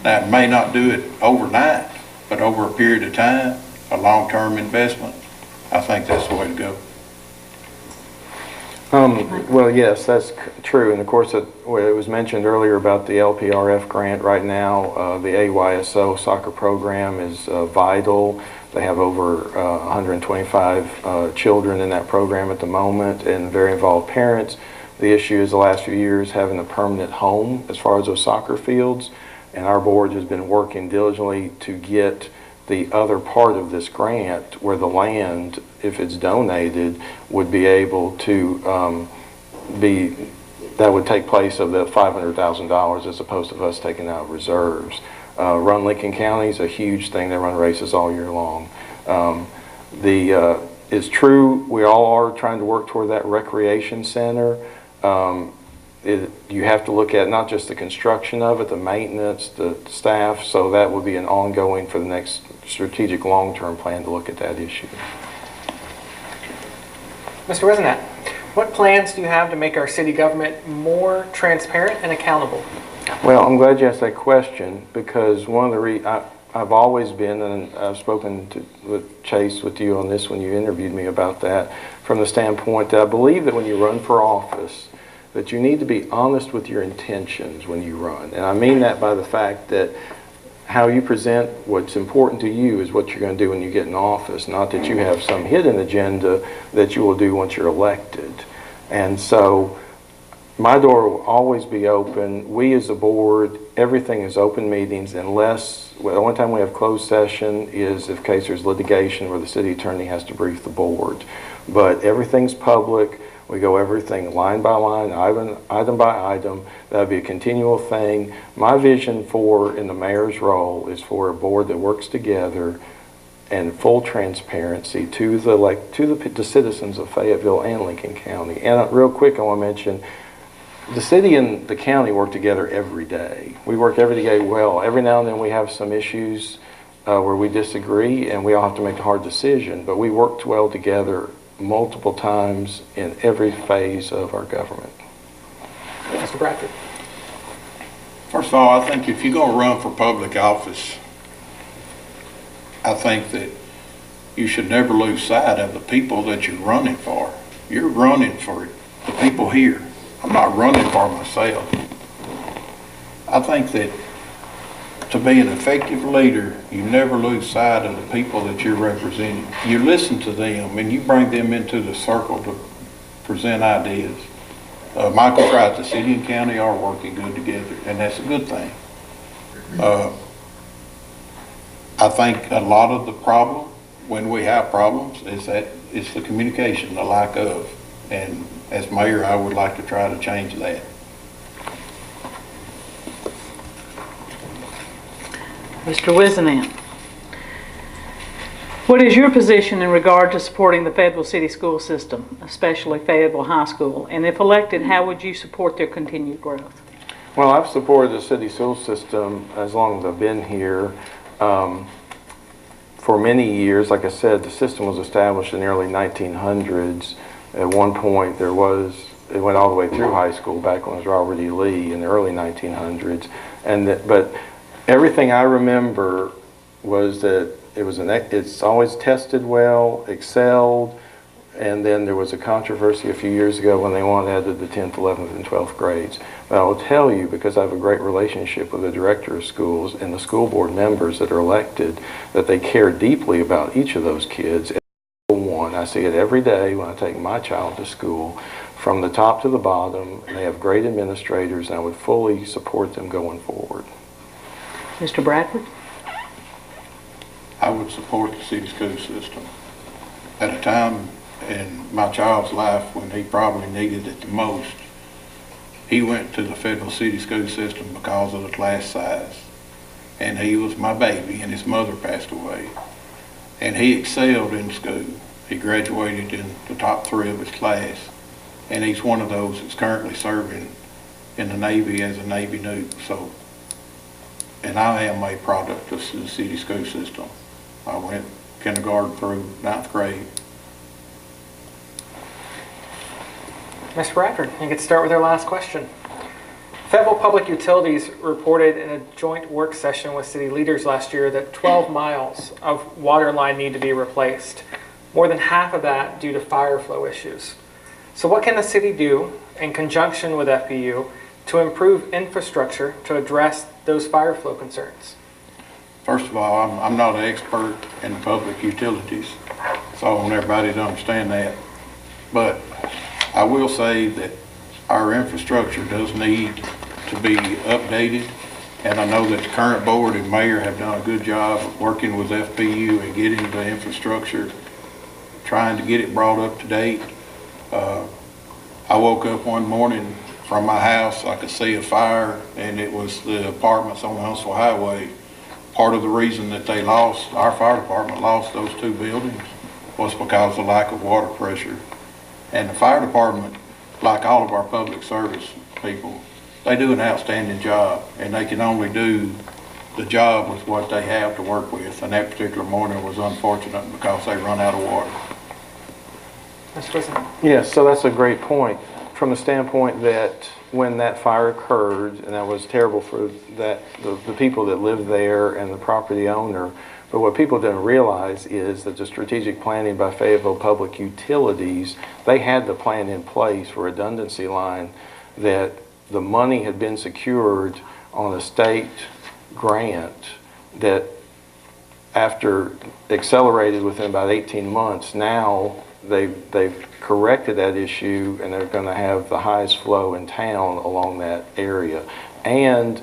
Now, it may not do it overnight, but over a period of time, a long-term investment, I think that's the way to go. Well, yes, that's true. And of course, it was mentioned earlier about the LPRF grant. Right now, the AYSO soccer program is vital. They have over 125 children in that program at the moment and very involved parents. The issue is the last few years having a permanent home as far as those soccer fields. And our board has been working diligently to get the other part of this grant where the land, if it's donated, would be able to that would take place of the $500,000 as opposed to us taking out reserves. Run Lincoln County is a huge thing. They run races all year long. It's true, we all are trying to work toward that recreation center. You have to look at not just the construction of it, the maintenance, the staff, so that would be an ongoing for the next strategic long-term plan to look at that issue. Mr. Wisenat, what plans do you have to make our city government more transparent and accountable? Well, I'm glad you asked that question because one of the I've always been, and I've spoken with Chase with you on this when you interviewed me about that, from the standpoint that I believe that when you run for office, that you need to be honest with your intentions when you run. And I mean that by the fact that how you present what's important to you is what you're going to do when you get in office, not that you have some hidden agenda that you will do once you're elected. And so my door will always be open. We as a board, everything is open meetings unless, well, the only time we have closed session is if case there's litigation where the city attorney has to brief the board. But everything's public. We go everything line by line, item by item. That would be a continual thing. My vision in the mayor's role is for a board that works together and full transparency to the citizens of Fayetteville and Lincoln County. And real quick, I want to mention, the city and the county work together every day. We work every day well. Every now and then we have some issues where we disagree and we all have to make a hard decision, but we worked well together multiple times in every phase of our government. Mr. Bradford. First of all, I think if you're going to run for public office, I think that you should never lose sight of the people that you're running for. You're running for the people here. I'm not running for myself. I think that to be an effective leader, you never lose sight of the people that you're representing. You listen to them and you bring them into the circle to present ideas. Michael's right, the city and county are working good together, and that's a good thing. I think a lot of the problem, when we have problems, is that it's the communication, the lack of. And as mayor, I would like to try to change that. Mr. Wisenant, what is your position in regard to supporting the Fayetteville City School System, especially Fayetteville High School? And if elected, how would you support their continued growth? Well, I've supported the city school system as long as I've been here. For many years, like I said, the system was established in the early 1900s. At one point, it went all the way through high school back when it was Robert E. Lee in the early 1900s. But everything I remember was that it's always tested well, excelled, and then there was a controversy a few years ago when they wanted to add the 10th, 11th, and 12th grades. But I will tell you, because I have a great relationship with the director of schools and the school board members that are elected, that they care deeply about each of those kids. I see it every day when I take my child to school, from the top to the bottom. They have great administrators, and I would fully support them going forward. Mr. Bradford? I would support the city school system. At a time in my child's life when he probably needed it the most, he went to the Fayetteville city school system because of the class size. And he was my baby, and his mother passed away. And he excelled in school. He graduated in the top 3 of his class. And he's one of those that's currently serving in the Navy as a Navy nuke. So, and I am a product of the city school system. I went kindergarten through 9th grade. Mr. Bradford, you get to start with our last question. Fayetteville Public Utilities reported in a joint work session with city leaders last year that 12 miles of water line need to be replaced, more than half of that due to fire flow issues. So what can the city do in conjunction with FPU to improve infrastructure to address those fire flow concerns? First of all, I'm not an expert in public utilities, so I want everybody to understand that. But I will say that our infrastructure does need to be updated, and I know that the current board and mayor have done a good job of working with FPU and getting the infrastructure, trying to get it brought up to date. I woke up one morning from my house, I could see a fire, and it was the apartments on the Huntsville Highway. Part of the reason that they lost, our fire department lost those 2 buildings, was because of lack of water pressure. And the fire department, like all of our public service people, they do an outstanding job, and they can only do the job with what they have to work with. And that particular morning was unfortunate because they run out of water. Mr. President. Yes, so that's a great point. From the standpoint that when that fire occurred, and that was terrible for the people that lived there and the property owner, but what people didn't realize is that the strategic planning by Fayetteville Public Utilities, they had the plan in place for redundancy line, that the money had been secured on a state grant that after accelerated within about 18 months, now they've corrected that issue, and they're going to have the highest flow in town along that area. And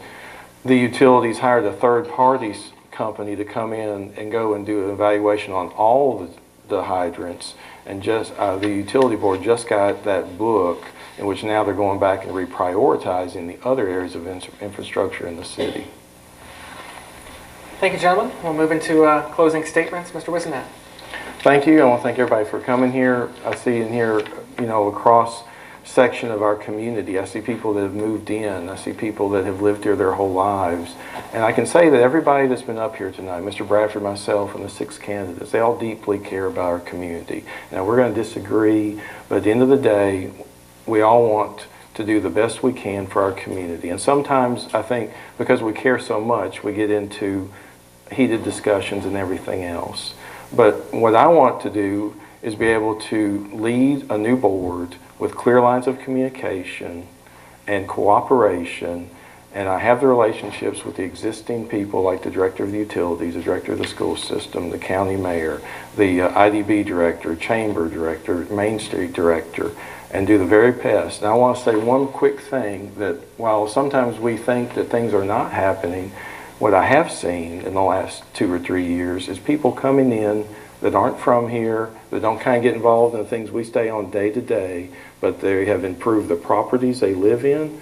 the utilities hired a third-party company to come in and go and do an evaluation on all the hydrants, and just the utility board just got that book in which now they're going back and reprioritizing the other areas of infrastructure in the city. Thank you, gentlemen. We'll move into closing statements. Mr. Wisenack. Thank you. I want to thank everybody for coming here. I see in here, across section of our community, I see people that have moved in. I see people that have lived here their whole lives. And I can say that everybody that's been up here tonight, Mr. Bradford, myself, and the 6 candidates, they all deeply care about our community. Now, we're going to disagree, but at the end of the day, we all want to do the best we can for our community. And sometimes, I think, because we care so much, we get into heated discussions and everything else. But what I want to do is be able to lead a new board with clear lines of communication and cooperation, and I have the relationships with the existing people like the director of the utilities, the director of the school system, the county mayor, the IDB director, chamber director, Main Street director, and do the very best. And I want to say one quick thing, that while sometimes we think that things are not happening, what I have seen in the last 2 or 3 years is people coming in that aren't from here, that don't kind of get involved in the things we stay on day to day, but they have improved the properties they live in,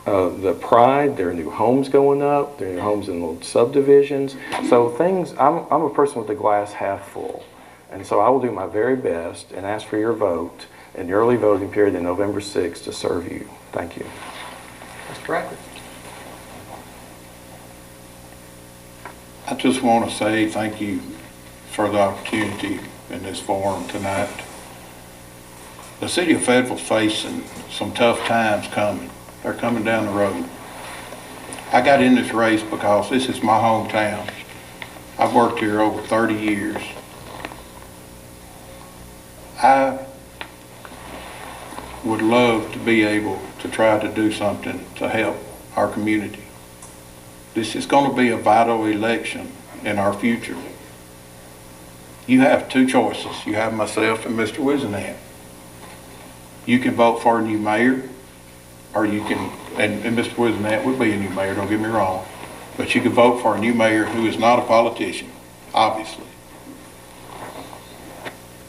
the pride, their new homes going up, their new homes in little subdivisions. So things, I'm a person with the glass half full. And so I will do my very best and ask for your vote in the early voting period in November 6th to serve you. Thank you. Mr. Bradford. I just want to say thank you for the opportunity in this forum tonight. The city of Fayetteville's facing some tough times coming. They're coming down the road. I got in this race because this is my hometown. I've worked here over 30 years. I would love to be able to try to do something to help our community. This is going to be a vital election in our future. You have two choices. You have myself and Mr. Wizenat. You can vote for a new mayor, or you can, and Mr. Wizenat would be a new mayor, don't get me wrong, but you can vote for a new mayor who is not a politician, obviously.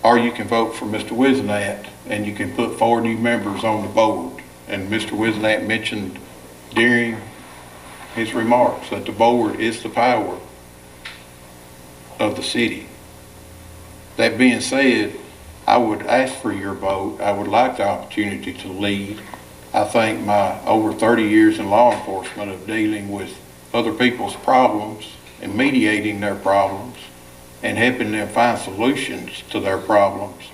Or you can vote for Mr. Wizenat, and you can put 4 new members on the board. And Mr. Wizenat mentioned during his remarks that the board is the power of the city. That being said, I would ask for your vote. I would like the opportunity to lead. I think my over 30 years in law enforcement of dealing with other people's problems and mediating their problems and helping them find solutions to their problems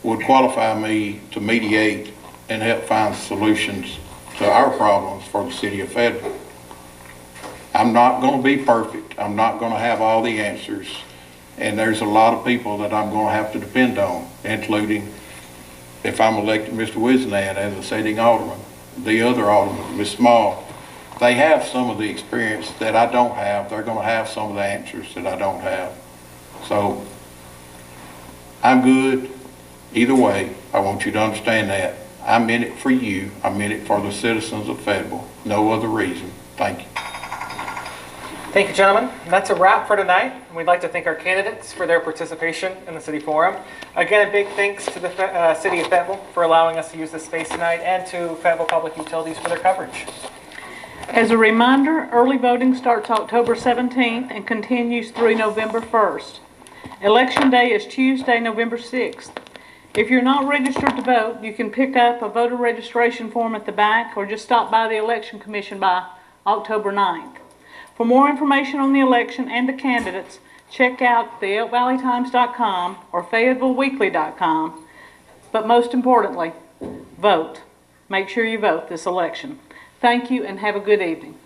would qualify me to mediate and help find solutions to our problems for the city of Fayetteville. I'm not going to be perfect. I'm not going to have all the answers. And there's a lot of people that I'm going to have to depend on, including if I'm elected Mr. Wizenat as a sitting alderman, the other alderman, Ms. Small. They have some of the experience that I don't have. They're going to have some of the answers that I don't have. So I'm good either way. I want you to understand that. I'm in it for you. I'm in it for the citizens of Fayetteville. No other reason. Thank you. Thank you, gentlemen. That's a wrap for tonight. We'd like to thank our candidates for their participation in the City Forum. Again, a big thanks to the City of Fayetteville for allowing us to use this space tonight, and to Fayetteville Public Utilities for their coverage. As a reminder, early voting starts October 17th and continues through November 1st. Election Day is Tuesday, November 6th. If you're not registered to vote, you can pick up a voter registration form at the back, or just stop by the Election Commission by October 9th. For more information on the election and the candidates, check out the elkvalleytimes.com or fayettevilleweekly.com. But most importantly, vote. Make sure you vote this election. Thank you and have a good evening.